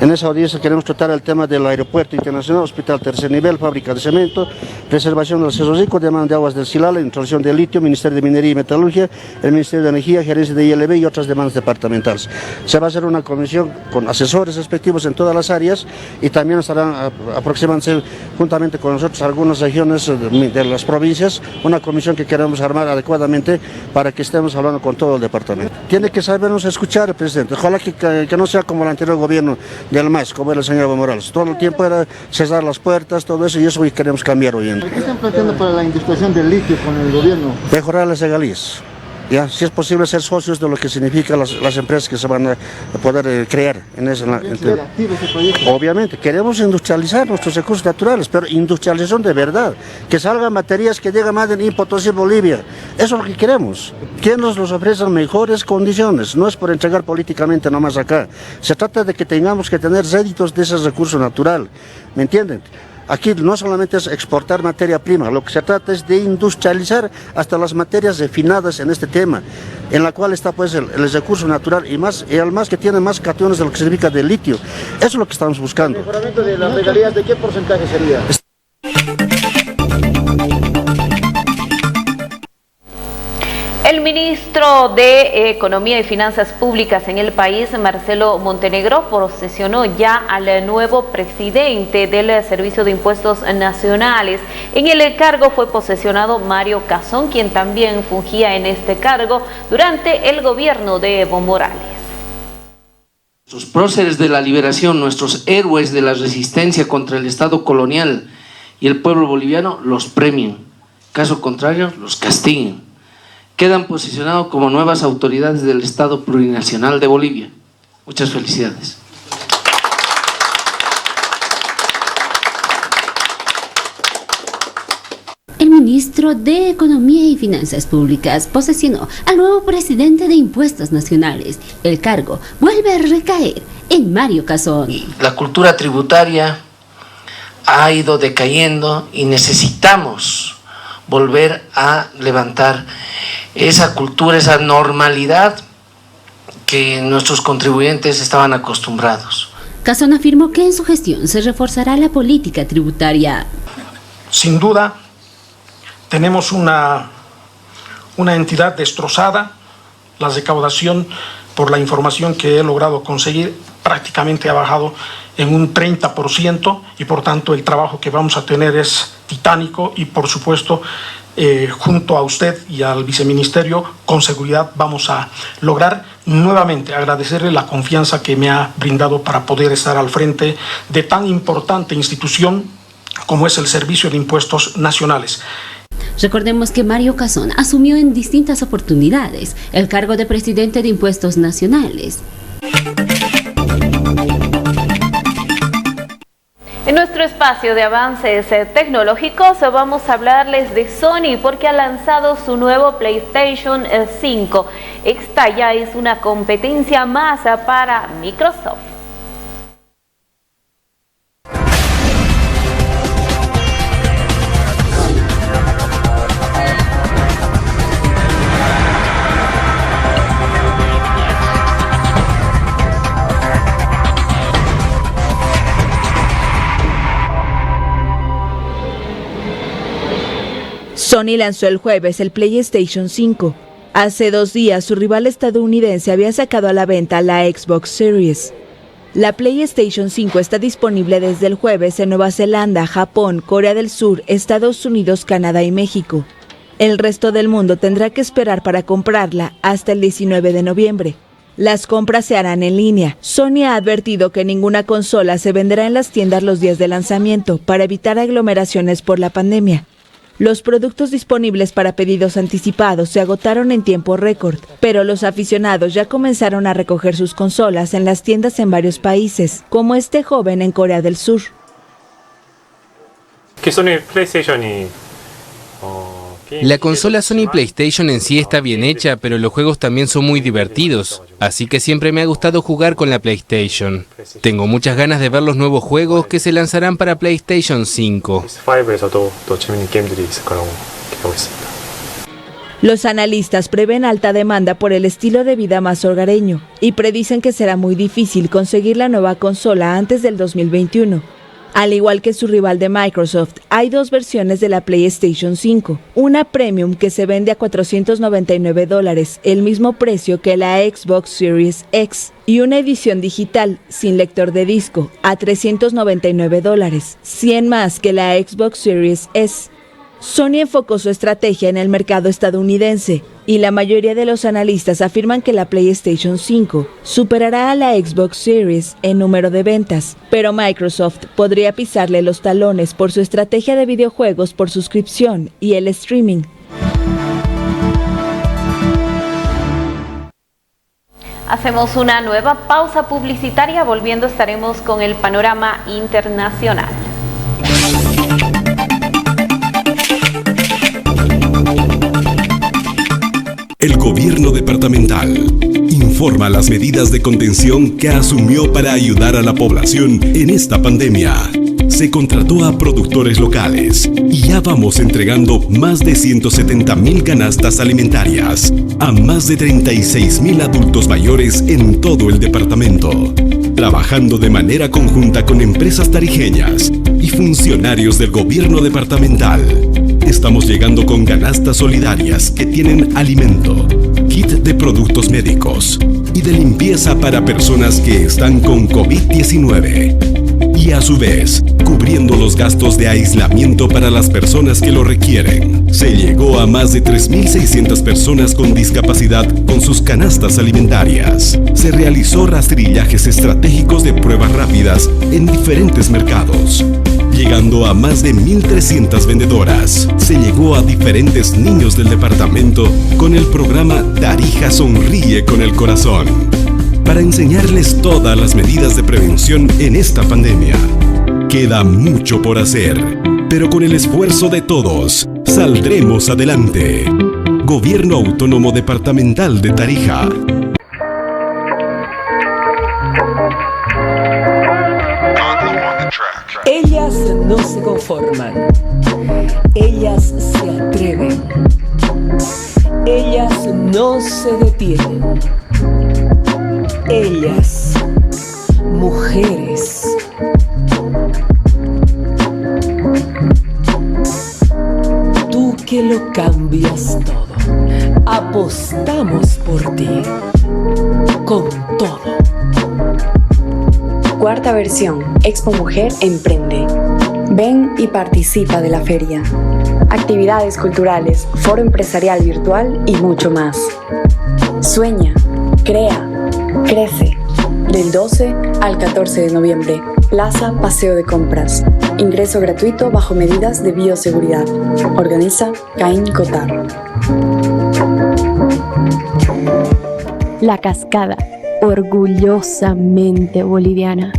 Speaker 18: En esa audiencia queremos tratar el tema del aeropuerto internacional, hospital tercer nivel, fábrica de cemento, preservación del Cerro Rico, demanda de aguas del Silala, introducción de litio, Ministerio de Minería y Metalurgia, el Ministerio de Energía, gerencia de ILB y otras demandas departamentales. Se va a hacer una comisión con asesores respectivos en todas las áreas y también estarán aproximándose juntamente con nosotros algunas regiones de las provincias, una comisión que queremos armar adecuadamente para que estemos hablando con todo el departamento. Tiene que sabernos escuchar el presidente, ojalá que no sea como el anterior gobierno del MAS, como era el señor Evo Morales. Todo el tiempo era cerrar las puertas, todo eso, y eso queremos cambiar hoy en día.
Speaker 19: ¿Qué están planteando para la industrialización del litio con el gobierno?
Speaker 18: Mejorar las regalías. Ya, si es posible ser socios de lo que significa las empresas que se van a poder crear en ese proyecto. Obviamente, queremos industrializar nuestros recursos naturales, pero industrialización de verdad, que salgan materias que llegan más de Potosí, Bolivia. Eso es lo que queremos. Que nos los ofrezcan mejores condiciones, no es por entregar políticamente nomás acá. Se trata de que tengamos que tener réditos de ese recurso natural, ¿me entienden? Aquí no solamente es exportar materia prima, lo que se trata es de industrializar hasta las materias refinadas en este tema, en la cual está pues el recurso natural y además que tiene más cationes de lo que significa del litio. Eso es lo que estamos buscando.
Speaker 19: ¿El mejoramiento de las regalías de qué porcentaje sería?
Speaker 1: El ministro de Economía y Finanzas Públicas en el país, Marcelo Montenegro, posesionó ya al nuevo presidente del Servicio de Impuestos Nacionales. En el cargo fue posesionado Mario Cazón, quien también fungía en este cargo durante el gobierno de Evo Morales.
Speaker 20: Nuestros próceres de la liberación, nuestros héroes de la resistencia contra el Estado colonial y el pueblo boliviano los premian. Caso contrario, los castiguen. Quedan posicionados como nuevas autoridades del Estado Plurinacional de Bolivia. Muchas felicidades.
Speaker 21: El ministro de Economía y Finanzas Públicas posesionó al nuevo presidente de Impuestos Nacionales. El cargo vuelve a recaer en Mario Cazón.
Speaker 20: La cultura tributaria ha ido decayendo y necesitamos volver a levantar esa cultura, esa normalidad que nuestros contribuyentes estaban acostumbrados.
Speaker 21: Cazón afirmó que en su gestión se reforzará la política tributaria.
Speaker 22: Sin duda, tenemos una entidad destrozada. La recaudación, por la información que he logrado conseguir, prácticamente ha bajado en un 30% y por tanto el trabajo que vamos a tener es titánico y por supuesto junto a usted y al viceministerio, con seguridad vamos a lograr nuevamente agradecerle la confianza que me ha brindado para poder estar al frente de tan importante institución como es el Servicio de Impuestos Nacionales.
Speaker 21: Recordemos que Mario Casón asumió en distintas oportunidades el cargo de presidente de Impuestos Nacionales.
Speaker 1: En nuestro espacio de avances tecnológicos vamos a hablarles de Sony porque ha lanzado su nuevo PlayStation 5. Esta ya es una competencia más para Microsoft.
Speaker 2: Sony lanzó el jueves el PlayStation 5. Hace 2 días su rival estadounidense había sacado a la venta la Xbox Series. La PlayStation 5 está disponible desde el jueves en Nueva Zelanda, Japón, Corea del Sur, Estados Unidos, Canadá y México. El resto del mundo tendrá que esperar para comprarla hasta el 19 de noviembre. Las compras se harán en línea. Sony ha advertido que ninguna consola se venderá en las tiendas los días de lanzamiento para evitar aglomeraciones por la pandemia. Los productos disponibles para pedidos anticipados se agotaron en tiempo récord, pero los aficionados ya comenzaron a recoger sus consolas en las tiendas en varios países, como este joven en Corea del Sur.
Speaker 3: La consola Sony PlayStation en sí está bien hecha, pero los juegos también son muy divertidos, así que siempre me ha gustado jugar con la PlayStation. Tengo muchas ganas de ver los nuevos juegos que se lanzarán para PlayStation 5.
Speaker 2: Los analistas prevén alta demanda por el estilo de vida más hogareño y predicen que será muy difícil conseguir la nueva consola antes del 2021. Al igual que su rival de Microsoft, hay 2 versiones de la PlayStation 5. Una premium que se vende a $499, el mismo precio que la Xbox Series X, y una edición digital sin lector de disco a $399, 100 más que la Xbox Series S. Sony enfocó su estrategia en el mercado estadounidense y la mayoría de los analistas afirman que la PlayStation 5 superará a la Xbox Series en número de ventas, pero Microsoft podría pisarle los talones por su estrategia de videojuegos por suscripción y el streaming.
Speaker 1: Hacemos una nueva pausa publicitaria, volviendo estaremos con el panorama internacional.
Speaker 8: El gobierno departamental informa las medidas de contención que asumió para ayudar a la población en esta pandemia. Se contrató a productores locales y ya vamos entregando más de 170.000 canastas alimentarias a más de 36.000 adultos mayores en todo el departamento, trabajando de manera conjunta con empresas tarijeñas y funcionarios del gobierno departamental. Estamos llegando con canastas solidarias que tienen alimento, kit de productos médicos y de limpieza para personas que están con COVID-19. Y a su vez, cubriendo los gastos de aislamiento para las personas que lo requieren. Se llegó a más de 3.600 personas con discapacidad con sus canastas alimentarias. Se realizó rastrillajes estratégicos de pruebas rápidas en diferentes mercados, llegando a más de 1.300 vendedoras. Se llegó a diferentes niños del departamento con el programa Tarija Sonríe con el Corazón, para enseñarles todas las medidas de prevención en esta pandemia. Queda mucho por hacer, pero con el esfuerzo de todos, saldremos adelante. Gobierno Autónomo Departamental de Tarija.
Speaker 9: Ellas no se conforman. Ellas se atreven. Ellas no se detienen. Ellas, mujeres. Tú que lo cambias todo. Apostamos por ti. Con todo.
Speaker 10: Cuarta versión, Expo Mujer Emprende. Ven y participa de la feria. actividades culturales, foro empresarial virtual y mucho más. Sueña, crea, crece. Del 12 al 14 de noviembre, Plaza Paseo de Compras. Ingreso gratuito bajo medidas de bioseguridad. Organiza Caín Cotar.
Speaker 11: La Cascada, orgullosamente boliviana.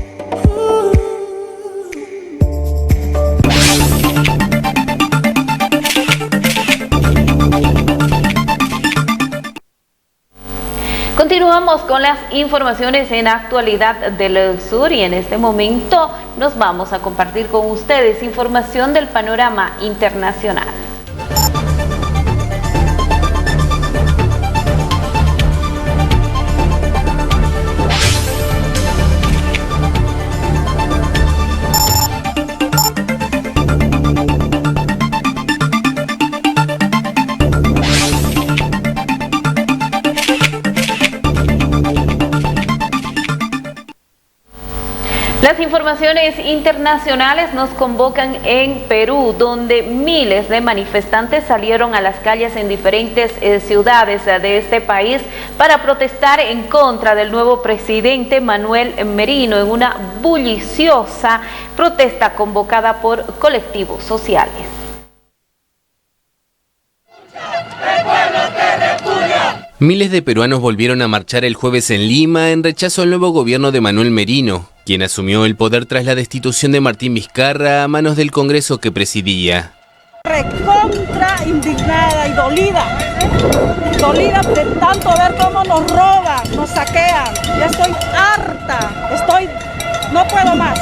Speaker 1: Continuamos con las informaciones en actualidad del sur y en este momento nos vamos a compartir con ustedes información del panorama internacional. Las informaciones internacionales nos convocan en Perú, donde miles de manifestantes salieron a las calles en diferentes ciudades de este país para protestar en contra del nuevo presidente Manuel Merino en una bulliciosa protesta convocada por colectivos sociales.
Speaker 3: Miles de peruanos volvieron a marchar el jueves en Lima en rechazo al nuevo gobierno de Manuel Merino, quien asumió el poder tras la destitución de Martín Vizcarra a manos del Congreso que presidía.
Speaker 5: Recontra indignada y dolida de tanto ver cómo nos roban, nos saquean. Ya estoy harta, no puedo más.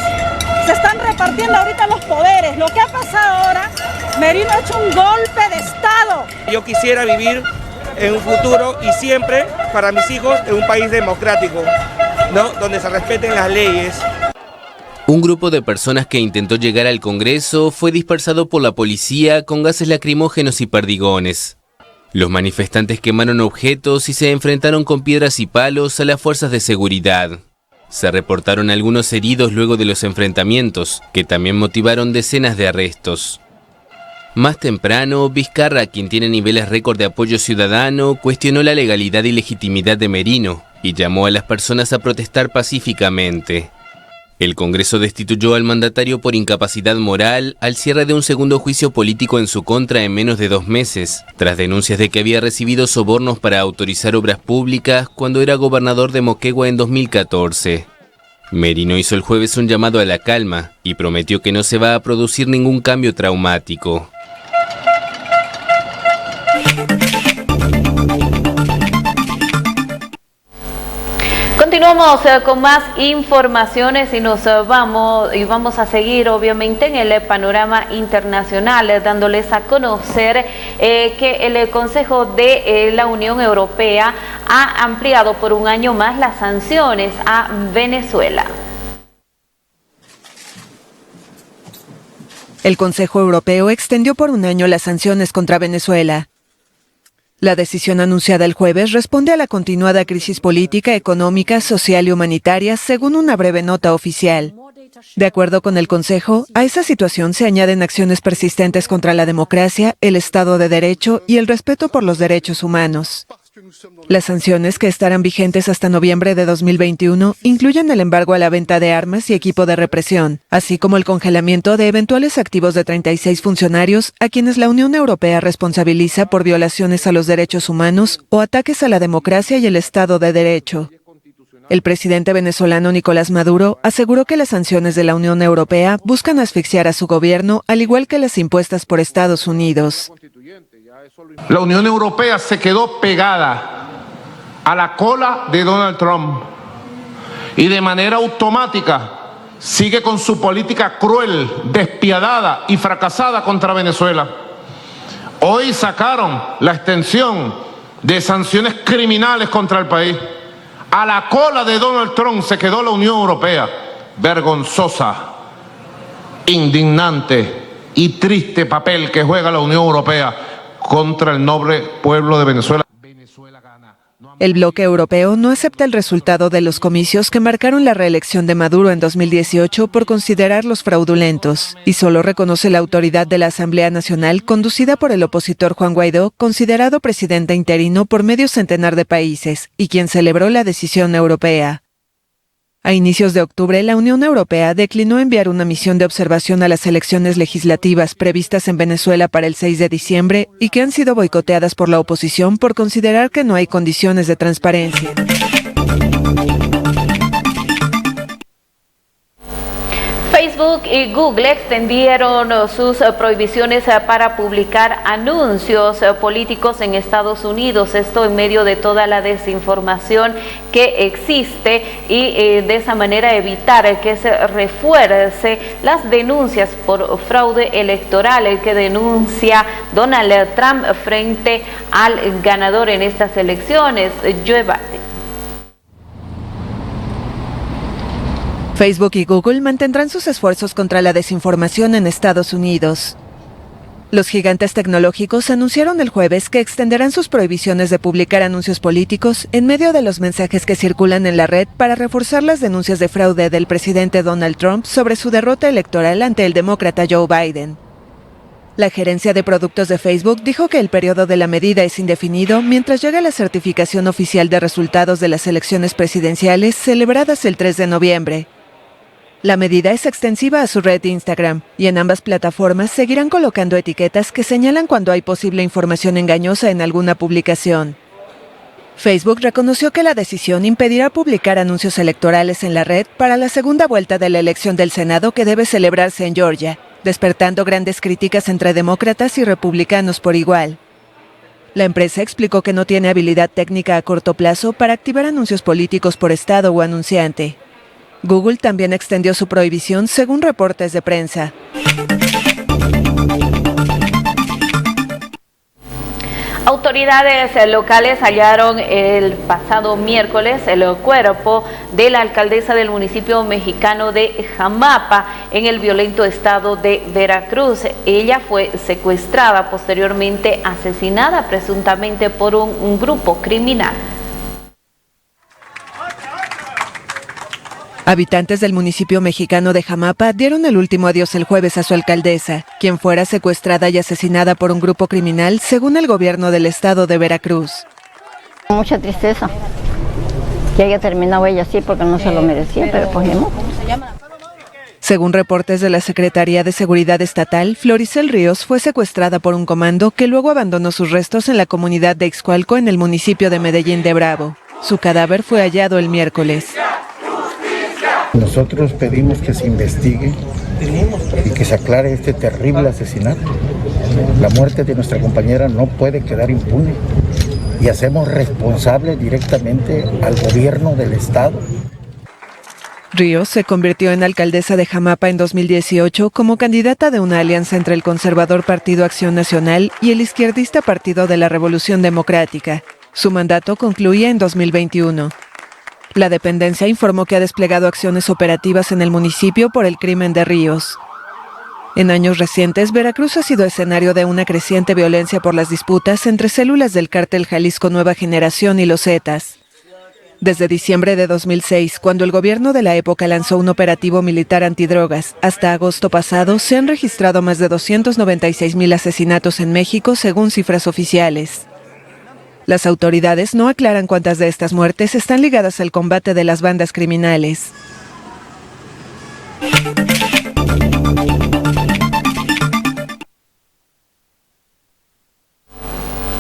Speaker 5: Se están repartiendo ahorita los poderes. Lo que ha pasado ahora, Merino ha hecho un golpe de Estado.
Speaker 7: Yo quisiera vivir en un futuro y siempre para mis hijos en un país democrático, ¿no? Donde se respeten las leyes.
Speaker 3: Un grupo de personas que intentó llegar al Congreso fue dispersado por la policía con gases lacrimógenos y perdigones. Los manifestantes quemaron objetos y se enfrentaron con piedras y palos a las fuerzas de seguridad. Se reportaron algunos heridos luego de los enfrentamientos, que también motivaron decenas de arrestos. Más temprano, Vizcarra, quien tiene niveles récord de apoyo ciudadano, cuestionó la legalidad y legitimidad de Merino y llamó a las personas a protestar pacíficamente. El Congreso destituyó al mandatario por incapacidad moral al cierre de un segundo juicio político en su contra en menos de 2 meses, tras denuncias de que había recibido sobornos para autorizar obras públicas cuando era gobernador de Moquegua en 2014. Merino hizo el jueves un llamado a la calma y prometió que no se va a producir ningún cambio traumático.
Speaker 1: Continuamos con más informaciones y vamos a seguir obviamente en el panorama internacional, dándoles a conocer que el Consejo de la Unión Europea ha ampliado por un año más las sanciones a Venezuela.
Speaker 23: El Consejo Europeo extendió por un año las sanciones contra Venezuela. La decisión anunciada el jueves responde a la continuada crisis política, económica, social y humanitaria, según una breve nota oficial. De acuerdo con el Consejo, a esa situación se añaden acciones persistentes contra la democracia, el Estado de Derecho y el respeto por los derechos humanos. Las sanciones, que estarán vigentes hasta noviembre de 2021, incluyen el embargo a la venta de armas y equipo de represión, así como el congelamiento de eventuales activos de 36 funcionarios a quienes la Unión Europea responsabiliza por violaciones a los derechos humanos o ataques a la democracia y el Estado de Derecho. El presidente venezolano Nicolás Maduro aseguró que las sanciones de la Unión Europea buscan asfixiar a su gobierno, al igual que las impuestas por Estados Unidos.
Speaker 24: La Unión Europea se quedó pegada a la cola de Donald Trump y de manera automática sigue con su política cruel, despiadada y fracasada contra Venezuela. Hoy sacaron la extensión de sanciones criminales contra el país. A la cola de Donald Trump se quedó la Unión Europea. Vergonzosa, indignante y triste papel que juega la Unión Europea contra el noble pueblo de Venezuela. Venezuela gana
Speaker 23: El bloque europeo no acepta el resultado de los comicios que marcaron la reelección de Maduro en 2018 por considerarlos fraudulentos, y solo reconoce la autoridad de la Asamblea Nacional conducida por el opositor Juan Guaidó, considerado presidente interino por medio centenar de países, y quien celebró la decisión europea. A inicios de octubre, la Unión Europea declinó enviar una misión de observación a las elecciones legislativas previstas en Venezuela para el 6 de diciembre y que han sido boicoteadas por la oposición por considerar que no hay condiciones de transparencia.
Speaker 1: Facebook y Google extendieron sus prohibiciones para publicar anuncios políticos en Estados Unidos, esto en medio de toda la desinformación que existe y de esa manera evitar que se refuerce las denuncias por fraude electoral que denuncia Donald Trump frente al ganador en estas elecciones, Joe Biden.
Speaker 23: Facebook y Google mantendrán sus esfuerzos contra la desinformación en Estados Unidos. Los gigantes tecnológicos anunciaron el jueves que extenderán sus prohibiciones de publicar anuncios políticos en medio de los mensajes que circulan en la red para reforzar las denuncias de fraude del presidente Donald Trump sobre su derrota electoral ante el demócrata Joe Biden. La gerencia de productos de Facebook dijo que el periodo de la medida es indefinido mientras llega la certificación oficial de resultados de las elecciones presidenciales celebradas el 3 de noviembre. La medida es extensiva a su red Instagram, y en ambas plataformas seguirán colocando etiquetas que señalan cuando hay posible información engañosa en alguna publicación. Facebook reconoció que la decisión impedirá publicar anuncios electorales en la red para la segunda vuelta de la elección del Senado que debe celebrarse en Georgia, despertando grandes críticas entre demócratas y republicanos por igual. La empresa explicó que no tiene habilidad técnica a corto plazo para activar anuncios políticos por estado o anunciante. Google también extendió su prohibición según reportes de prensa.
Speaker 1: Autoridades locales hallaron el pasado miércoles el cuerpo de la alcaldesa del municipio mexicano de Jamapa en el violento estado de Veracruz. Ella fue secuestrada, posteriormente asesinada presuntamente por un grupo criminal.
Speaker 23: Habitantes del municipio mexicano de Jamapa dieron el último adiós el jueves a su alcaldesa, quien fuera secuestrada y asesinada por un grupo criminal, según el gobierno del estado de Veracruz.
Speaker 4: Mucha tristeza que haya terminado ella así porque no se lo merecía, pero pues ni modo.
Speaker 23: Según reportes de la Secretaría de Seguridad Estatal, Floricel Ríos fue secuestrada por un comando que luego abandonó sus restos en la comunidad de Ixcualco, en el municipio de Medellín de Bravo. Su cadáver fue hallado el miércoles.
Speaker 12: Nosotros pedimos que se investigue y que se aclare este terrible asesinato. La muerte de nuestra compañera no puede quedar impune y hacemos responsable directamente al gobierno del estado.
Speaker 23: Ríos se convirtió en alcaldesa de Jamapa en 2018 como candidata de una alianza entre el conservador Partido Acción Nacional y el izquierdista Partido de la Revolución Democrática. Su mandato concluía en 2021. La dependencia informó que ha desplegado acciones operativas en el municipio por el crimen de Ríos. En años recientes, Veracruz ha sido escenario de una creciente violencia por las disputas entre células del cártel Jalisco Nueva Generación y los Zetas. Desde diciembre de 2006, cuando el gobierno de la época lanzó un operativo militar antidrogas, hasta agosto pasado se han registrado más de 296,000 asesinatos en México, según cifras oficiales. Las autoridades no aclaran cuántas de estas muertes están ligadas al combate de las bandas criminales.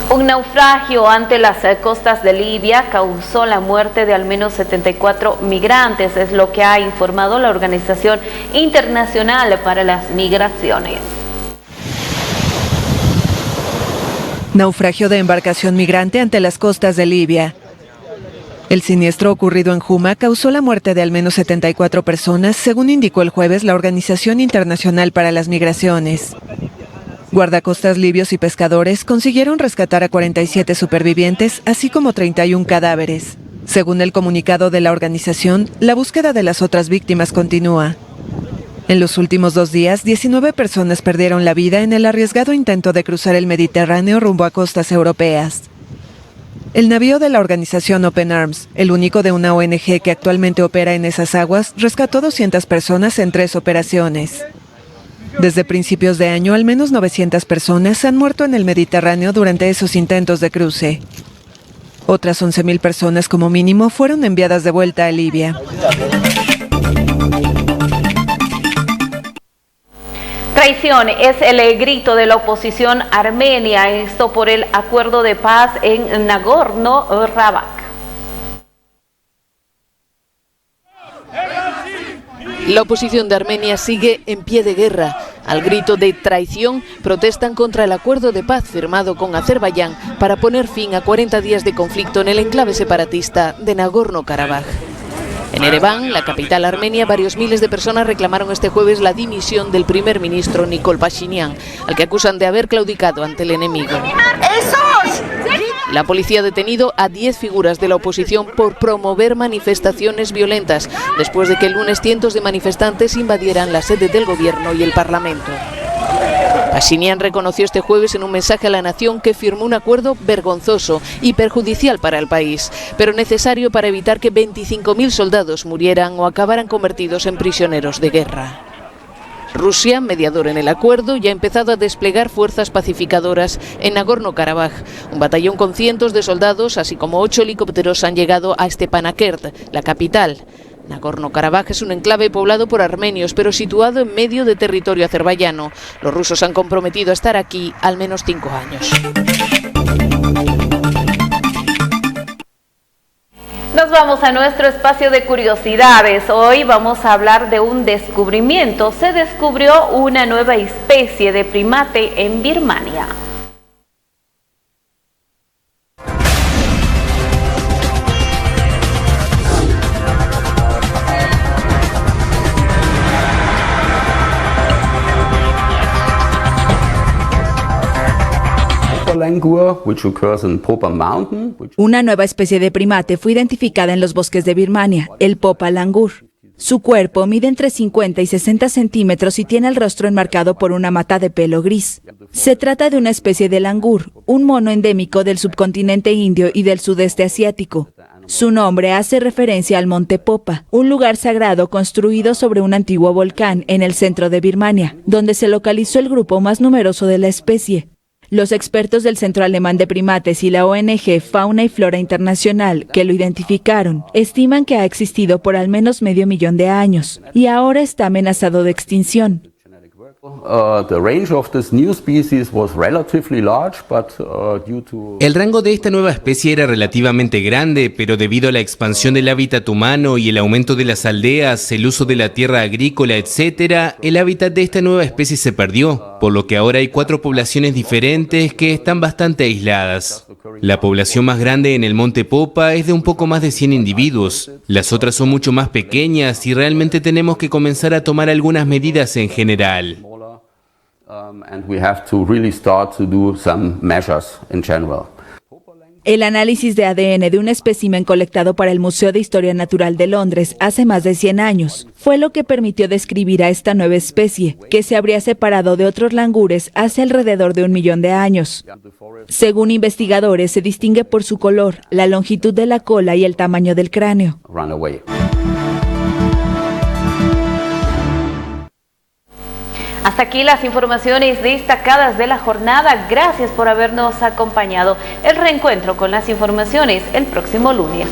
Speaker 1: Un naufragio ante las costas de Libia causó la muerte de al menos 74 migrantes, es lo que ha informado la Organización Internacional para las Migraciones.
Speaker 23: Naufragio de embarcación migrante ante las costas de Libia. El siniestro ocurrido en Juma causó la muerte de al menos 74 personas, según indicó el jueves la Organización Internacional para las Migraciones. Guardacostas libios y pescadores consiguieron rescatar a 47 supervivientes, así como 31 cadáveres. Según el comunicado de la organización, la búsqueda de las otras víctimas continúa. En los últimos 2 días, 19 personas perdieron la vida en el arriesgado intento de cruzar el Mediterráneo rumbo a costas europeas. El navío de la organización Open Arms, el único de una ONG que actualmente opera en esas aguas, rescató 200 personas en 3 operaciones. Desde principios de año, al menos 900 personas han muerto en el Mediterráneo durante esos intentos de cruce. Otras 11.000 personas como mínimo fueron enviadas de vuelta a Libia.
Speaker 1: Traición es el grito de la oposición armenia, esto por el acuerdo de paz en Nagorno-Karabaj.
Speaker 6: La oposición de Armenia sigue en pie de guerra. Al grito de traición, protestan contra el acuerdo de paz firmado con Azerbaiyán para poner fin a 40 días de conflicto en el enclave separatista de Nagorno-Karabaj. En Ereván, la capital armenia, varios miles de personas reclamaron este jueves la dimisión del primer ministro Nikol Pashinyan, al que acusan de haber claudicado ante el enemigo. La policía ha detenido a 10 figuras de la oposición por promover manifestaciones violentas, después de que el lunes cientos de manifestantes invadieran la sede del gobierno y el parlamento. Pashinyan reconoció este jueves en un mensaje a la nación que firmó un acuerdo vergonzoso y perjudicial para el país, pero necesario para evitar que 25.000 soldados murieran o acabaran convertidos en prisioneros de guerra. Rusia, mediador en el acuerdo, ya ha empezado a desplegar fuerzas pacificadoras en Nagorno-Karabaj. Un batallón con cientos de soldados, así como 8 helicópteros, han llegado a Stepanakert, la capital. Nagorno-Karabaj es un enclave poblado por armenios, pero situado en medio de territorio azerbaiyano. Los rusos han comprometido a estar aquí al menos 5 años.
Speaker 1: Nos vamos a nuestro espacio de curiosidades. Hoy vamos a hablar de un descubrimiento. Se descubrió una nueva especie de primate en Birmania.
Speaker 2: Una nueva especie de primate fue identificada en los bosques de Birmania, el Popa langur. Su cuerpo mide entre 50 y 60 centímetros y tiene el rostro enmarcado por una mata de pelo gris. Se trata de una especie de langur, un mono endémico del subcontinente indio y del sudeste asiático. Su nombre hace referencia al Monte Popa, un lugar sagrado construido sobre un antiguo volcán en el centro de Birmania, donde se localizó el grupo más numeroso de la especie. Los expertos del Centro Alemán de Primates y la ONG Fauna y Flora Internacional, que lo identificaron, estiman que ha existido por al menos 500.000 de años y ahora está amenazado de extinción.
Speaker 3: El rango de esta nueva especie era relativamente grande, pero debido a la expansión del hábitat humano y el aumento de las aldeas, el uso de la tierra agrícola, etc., el hábitat de esta nueva especie se perdió, por lo que ahora hay 4 poblaciones diferentes que están bastante aisladas. La población más grande en el Monte Popa es de un poco más de 100 individuos. Las otras son mucho más pequeñas y realmente tenemos que comenzar a tomar algunas medidas en general.
Speaker 2: El análisis de ADN de un espécimen colectado para el Museo de Historia Natural de Londres hace más de 100 años fue lo que permitió describir a esta nueva especie, que se habría separado de otros langures hace alrededor de 1.000.000 de años. Según investigadores, se distingue por su color, la longitud de la cola y el tamaño del cráneo.
Speaker 1: Hasta aquí las informaciones destacadas de la jornada. Gracias por habernos acompañado. El reencuentro con las informaciones el próximo lunes.